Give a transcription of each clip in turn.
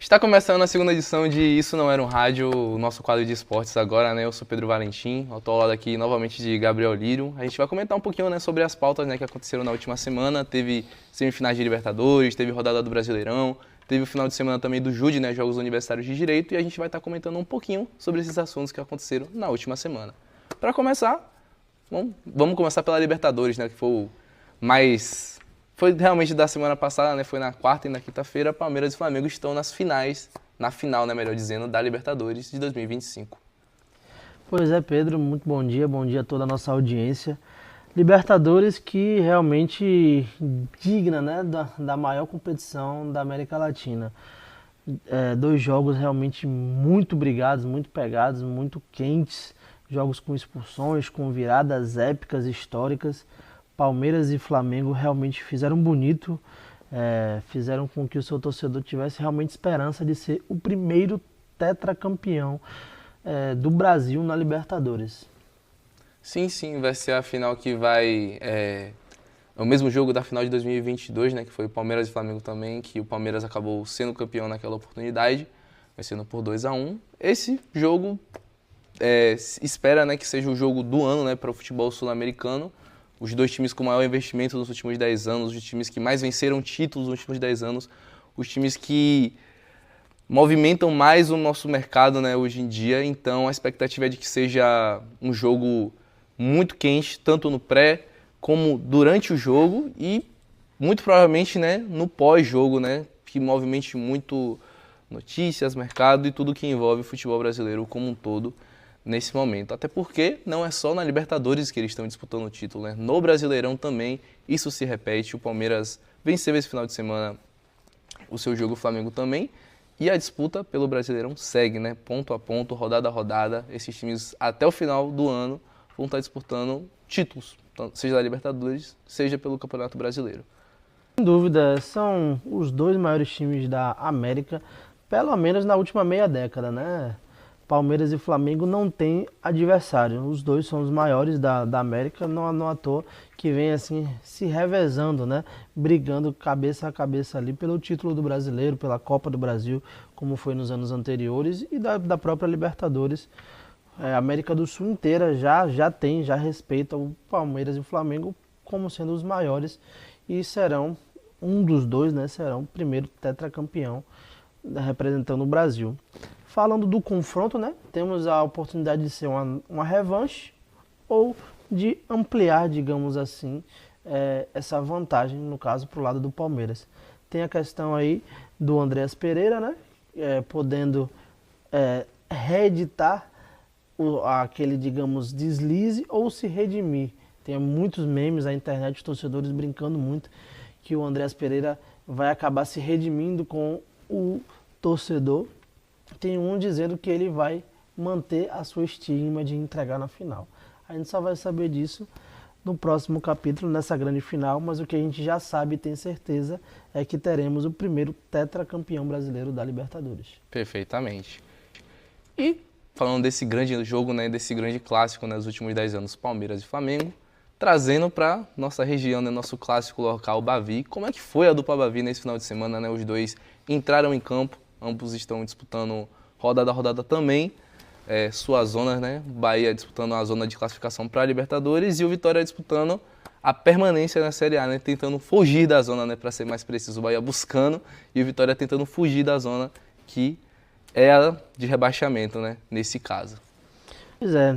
Está começando a segunda edição de Isso Não Era um Rádio, o nosso quadro de esportes agora, né? Eu sou Pedro Valentim, eu estou ao lado aqui novamente de Gabriel Lírio. A gente vai comentar um pouquinho, né, sobre as pautas, né, que aconteceram na última semana. Teve semifinais de Libertadores, teve rodada do Brasileirão, teve o final de semana também do JUDI, né, Jogos Universitários de Direito, e a gente vai estar comentando um pouquinho sobre esses assuntos que aconteceram na última semana. Para começar, vamos começar pela Libertadores, né, que foi o mais... Foi realmente da semana passada, né? Foi na quarta e na quinta-feira. Palmeiras e Flamengo estão nas finais, na final, né, melhor dizendo, da Libertadores de 2025. Pois é, Pedro, muito bom dia a toda a nossa audiência. Libertadores que realmente digna, né, da maior competição da América Latina. Dois jogos realmente muito brigados, muito pegados, muito quentes, jogos com expulsões, com viradas épicas, históricas. Palmeiras e Flamengo realmente fizeram bonito, fizeram com que o seu torcedor tivesse realmente esperança de ser o primeiro tetracampeão do Brasil na Libertadores. Sim, vai ser a final que vai... É o mesmo jogo da final de 2022, né, que foi o Palmeiras e Flamengo também, que o Palmeiras acabou sendo campeão naquela oportunidade, vencendo por 2-1. Esse jogo espera, né, que seja o jogo do ano, né, para o futebol sul-americano. Os dois times com maior investimento nos últimos 10 anos, os times que mais venceram títulos nos últimos 10 anos, os times que movimentam mais o nosso mercado, né, hoje em dia. Então a expectativa é de que seja um jogo muito quente, tanto no pré como durante o jogo e muito provavelmente, né, no pós-jogo, né, que movimente muito notícias, mercado e tudo que envolve o futebol brasileiro como um todo nesse momento. Até porque não é só na Libertadores que eles estão disputando o título, né? No Brasileirão também isso se repete. O Palmeiras venceu esse final de semana o seu jogo, o Flamengo também. E a disputa pelo Brasileirão segue, né? Ponto a ponto, rodada a rodada. Esses times até o final do ano vão estar disputando títulos, seja da Libertadores, seja pelo Campeonato Brasileiro. Sem dúvida, são os dois maiores times da América, pelo menos na última meia década, né? Palmeiras e Flamengo não têm adversário. Os dois são os maiores da América, não à toa que vem assim se revezando, né? Brigando cabeça a cabeça ali pelo título do Brasileiro, pela Copa do Brasil, como foi nos anos anteriores, e da própria Libertadores. A América do Sul inteira já respeita o Palmeiras e o Flamengo como sendo os maiores e serão, um dos dois, né? Serão o primeiro tetracampeão representando o Brasil. Falando do confronto, né, temos a oportunidade de ser uma revanche ou de ampliar, digamos assim, essa vantagem, no caso, para o lado do Palmeiras. Tem a questão aí do Andreas Pereira, né, podendo reeditar aquele, digamos, deslize ou se redimir. Tem muitos memes na internet, os torcedores brincando muito que o Andreas Pereira vai acabar se redimindo com o torcedor. Tem um dizendo que ele vai manter a sua estigma de entregar na final. A gente só vai saber disso no próximo capítulo, nessa grande final, mas o que a gente já sabe e tem certeza é que teremos o primeiro tetracampeão brasileiro da Libertadores. Perfeitamente. E falando desse grande jogo, né, desse grande clássico, né, nos últimos 10 anos, Palmeiras e Flamengo, trazendo para nossa região, né, nosso clássico local, Bavi. Como é que foi a dupla Bavi nesse final de semana, né? Os dois entraram em campo, ambos estão disputando rodada a rodada também, suas zonas, né? Bahia disputando a zona de classificação para a Libertadores e o Vitória disputando a permanência na Série A, né? Tentando fugir da zona, né? Para ser mais preciso, o Bahia buscando e o Vitória tentando fugir da zona que é a de rebaixamento, né? Nesse caso. Pois é,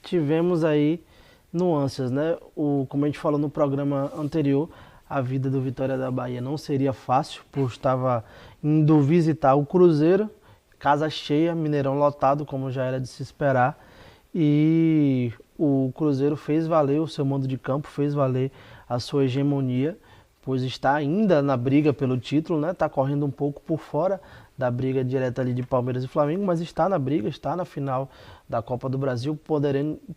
tivemos aí nuances, né? Como a gente falou no programa anterior, a vida do Vitória da Bahia não seria fácil, pois estava indo visitar o Cruzeiro, casa cheia, Mineirão lotado, como já era de se esperar, e o Cruzeiro fez valer o seu mando de campo, fez valer a sua hegemonia, pois está ainda na briga pelo título, né? Está correndo um pouco por fora da briga direta ali de Palmeiras e Flamengo, mas está na briga, está na final da Copa do Brasil,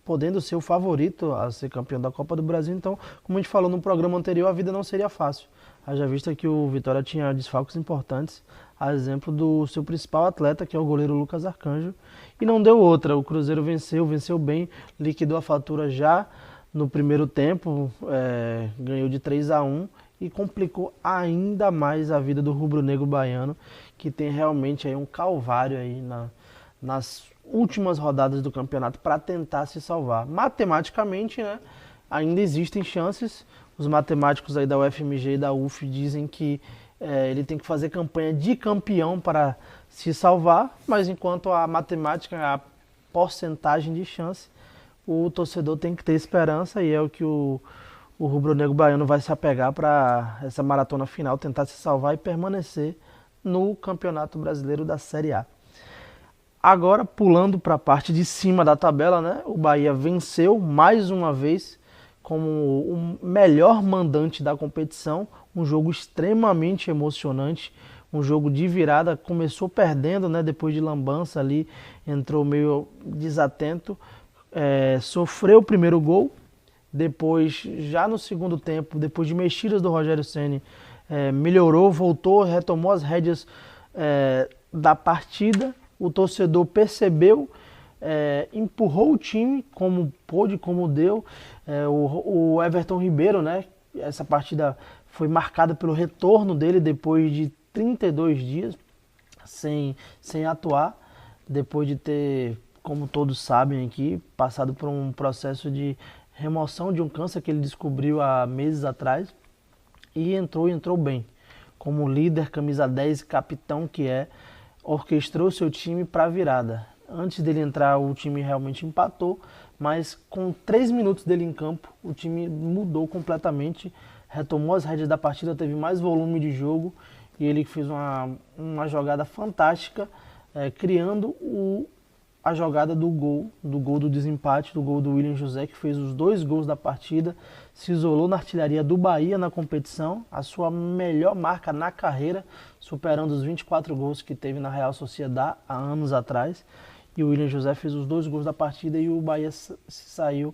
podendo ser o favorito a ser campeão da Copa do Brasil. Então, como a gente falou no programa anterior, a vida não seria fácil. Haja vista que o Vitória tinha desfalques importantes, a exemplo do seu principal atleta, que é o goleiro Lucas Arcanjo, e não deu outra. O Cruzeiro venceu bem, liquidou a fatura já no primeiro tempo, ganhou de 3-1 e complicou ainda mais a vida do rubro-negro baiano, que tem realmente aí um calvário aí nas últimas rodadas do campeonato para tentar se salvar. Matematicamente, né, ainda existem chances. Os matemáticos aí da UFMG e da UF dizem que ele tem que fazer campanha de campeão para se salvar, mas enquanto a matemática, a porcentagem de chance, o torcedor tem que ter esperança e é o que o rubro-negro baiano vai se apegar para essa maratona final, tentar se salvar e permanecer no Campeonato Brasileiro da Série A. Agora, pulando para a parte de cima da tabela, né, o Bahia venceu mais uma vez como o melhor mandante da competição, um jogo extremamente emocionante, um jogo de virada, começou perdendo, né, depois de lambança ali, entrou meio desatento, sofreu o primeiro gol, depois, já no segundo tempo, depois de mexidas do Rogério Ceni, melhorou, voltou, retomou as rédeas da partida, o torcedor percebeu, empurrou o time como pôde, como deu. O Everton Ribeiro, né? Essa partida foi marcada pelo retorno dele depois de 32 dias sem atuar, depois de ter, como todos sabem aqui, passado por um processo de remoção de um câncer que ele descobriu há meses atrás, e entrou bem. Como líder, camisa 10, capitão que orquestrou seu time para a virada. Antes dele entrar, o time realmente empatou, mas com 3 minutos dele em campo, o time mudou completamente, retomou as rédeas da partida, teve mais volume de jogo e ele fez uma jogada fantástica, criando a jogada do gol do desempate, do gol do William José, que fez os 2 gols da partida, se isolou na artilharia do Bahia na competição, a sua melhor marca na carreira, superando os 24 gols que teve na Real Sociedad há anos atrás. E o William José fez os 2 gols da partida e o Bahia saiu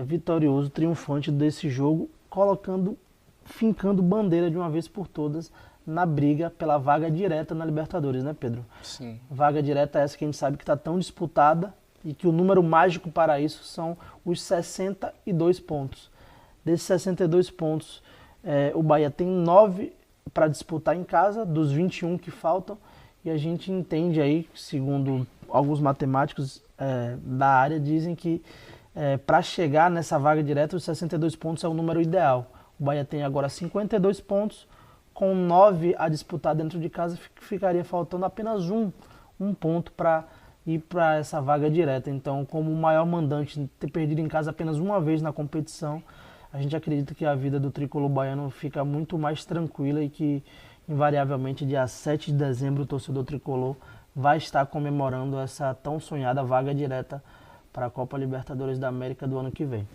vitorioso, triunfante desse jogo, fincando bandeira de uma vez por todas na briga pela vaga direta na Libertadores, né, Pedro? Sim. Vaga direta essa que a gente sabe que está tão disputada e que o número mágico para isso são os 62 pontos. Desses 62 pontos, o Bahia tem 9 para disputar em casa, dos 21 que faltam, e a gente entende aí, segundo alguns matemáticos da área, dizem que para chegar nessa vaga direta, os 62 pontos é o número ideal. O Bahia tem agora 52 pontos, com 9 a disputar dentro de casa, ficaria faltando apenas um ponto para ir para essa vaga direta. Então, como o maior mandante ter perdido em casa apenas uma vez na competição, a gente acredita que a vida do tricolor baiano fica muito mais tranquila e que, invariavelmente, dia 7 de dezembro, o torcedor tricolor vai estar comemorando essa tão sonhada vaga direta para a Copa Libertadores da América do ano que vem.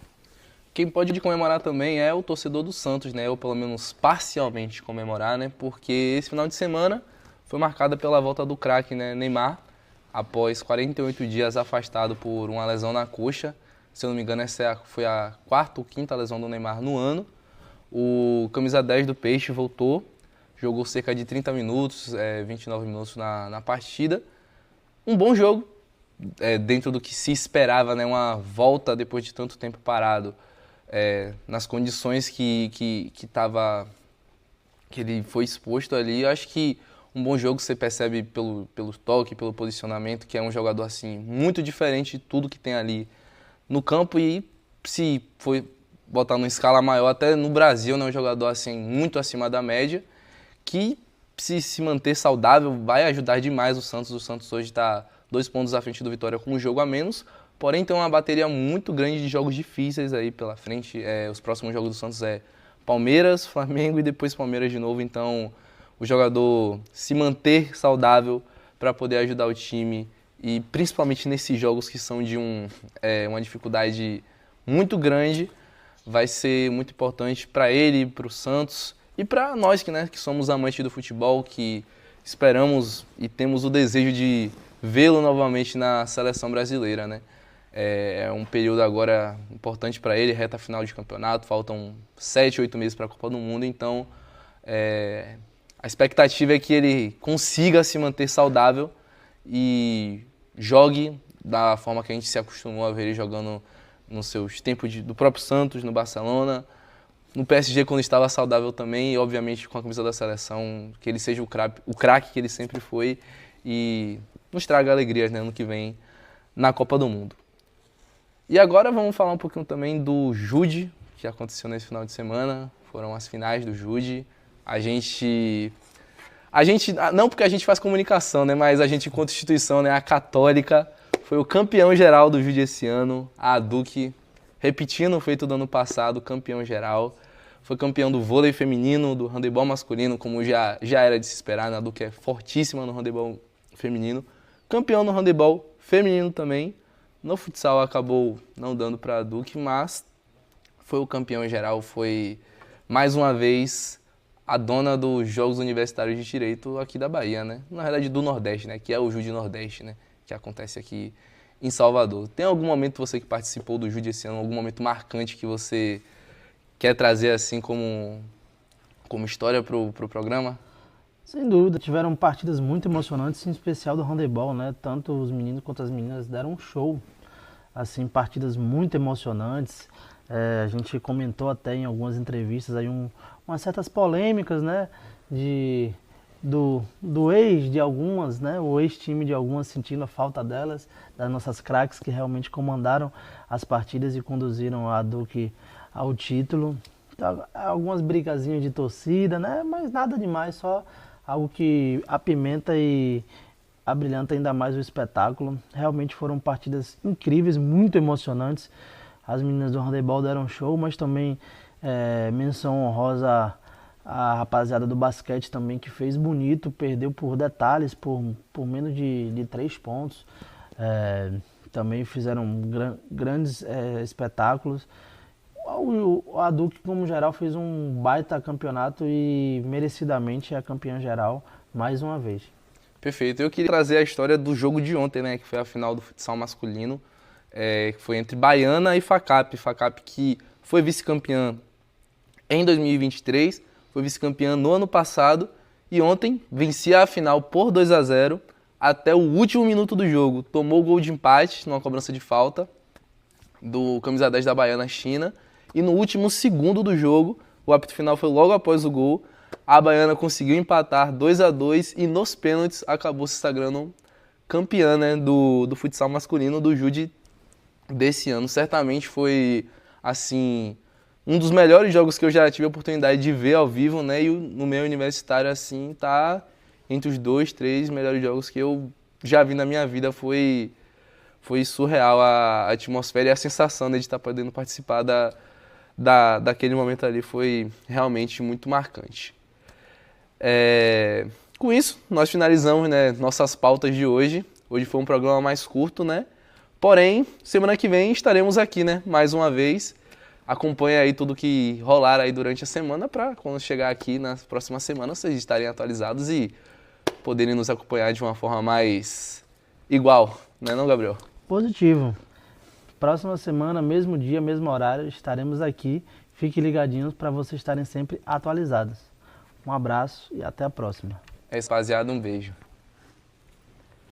Quem pode comemorar também é o torcedor do Santos, né? Ou pelo menos parcialmente comemorar, né? Porque esse final de semana foi marcada pela volta do craque, né? Neymar, após 48 dias afastado por uma lesão na coxa. Se eu não me engano, essa foi a 4ª ou 5ª lesão do Neymar no ano. O camisa 10 do Peixe voltou, jogou cerca de 30 minutos, 29 minutos na partida. Um bom jogo, dentro do que se esperava, né? Uma volta depois de tanto tempo parado. Nas condições que ele foi exposto ali. Eu acho que um bom jogo você percebe pelo toque, pelo posicionamento, que é um jogador assim muito diferente de tudo que tem ali no campo, e se for botar numa escala maior, até no Brasil, né, um jogador assim muito acima da média, que se manter saudável vai ajudar demais o Santos. O Santos hoje está 2 pontos à frente do Vitória com um jogo a menos. Porém, tem uma bateria muito grande de jogos difíceis aí pela frente. Os próximos jogos do Santos Palmeiras, Flamengo e depois Palmeiras de novo. Então, o jogador se manter saudável para poder ajudar o time, e principalmente nesses jogos que são de uma dificuldade muito grande, vai ser muito importante para ele, para o Santos e para nós que somos amantes do futebol, que esperamos e temos o desejo de vê-lo novamente na seleção brasileira, né? É um período agora importante para ele, reta final de campeonato, faltam 7, 8 meses para a Copa do Mundo, então a expectativa é que ele consiga se manter saudável e jogue da forma que a gente se acostumou a ver ele jogando nos seus tempos do próprio Santos, no Barcelona, no PSG quando estava saudável também, e obviamente com a camisa da seleção, que ele seja o craque que ele sempre foi e nos traga alegrias, né, no que vem na Copa do Mundo. E agora vamos falar um pouquinho também do Jude, que aconteceu nesse final de semana. Foram as finais do Jude. A gente, não porque a gente faz comunicação, né, mas a gente, enquanto instituição, né, a Católica, foi o campeão geral do Jude esse ano. A Duque, repetindo o feito do ano passado, campeão geral. Foi campeão do vôlei feminino, do handebol masculino, como já era de se esperar, né? A Duque é fortíssima no handebol feminino. Campeão no handebol feminino também. No futsal acabou não dando para a Duque, mas foi o campeão geral, foi mais uma vez a dona dos Jogos Universitários de Direito aqui da Bahia, né? Na verdade do Nordeste, né? Que é o Jude Nordeste, né? Que acontece aqui em Salvador. Tem algum momento você que participou do Jude esse ano, algum momento marcante que você quer trazer assim como história pro programa? Sem dúvida, tiveram partidas muito emocionantes, em especial do handebol, né? Tanto os meninos quanto as meninas deram um show, assim, partidas muito emocionantes. A gente comentou até em algumas entrevistas aí umas certas polêmicas, né? Do ex de algumas, né? O ex-time de algumas sentindo a falta delas, das nossas craques que realmente comandaram as partidas e conduziram a Duque ao título. Algumas brigazinhas de torcida, né? Mas nada demais, só algo que apimenta e abrilhanta ainda mais o espetáculo. Realmente foram partidas incríveis, muito emocionantes. As meninas do handebol deram show, mas também menção honrosa a rapaziada do basquete também, que fez bonito, perdeu por detalhes, por menos de 3 pontos. Também fizeram grandes espetáculos. A Duque, como geral, fez um baita campeonato e merecidamente é a campeã geral mais uma vez. Perfeito. Eu queria trazer a história do jogo de ontem, né, que foi a final do futsal masculino, que foi entre Baiana e Facap. Facap que foi vice-campeã em 2023, foi vice-campeã no ano passado e ontem vencia a final por 2-0 até o último minuto do jogo. Tomou o gol de empate numa cobrança de falta do camisa 10 da Baiana, China. E no último segundo do jogo, o apito final foi logo após o gol, a Baiana conseguiu empatar 2-2 e nos pênaltis acabou se sagrando campeã, né, do futsal masculino do Jude desse ano. Certamente foi, assim, um dos melhores jogos que eu já tive a oportunidade de ver ao vivo, né, e no meio universitário, assim, tá entre os 2, 3 melhores jogos que eu já vi na minha vida. Foi surreal a atmosfera e a sensação, né, de estar podendo participar daquele momento ali. Foi realmente muito marcante. Com isso, nós finalizamos, né, nossas pautas de hoje. Hoje foi um programa mais curto, né? Porém, semana que vem estaremos aqui, né, mais uma vez. Acompanhe aí tudo que rolar aí durante a semana para quando chegar aqui na próxima semana vocês estarem atualizados e poderem nos acompanhar de uma forma mais igual, né, não, Gabriel? Positivo. Próxima semana, mesmo dia, mesmo horário, estaremos aqui. Fiquem ligadinhos para vocês estarem sempre atualizados. Um abraço e até a próxima. Rapaziada, um beijo.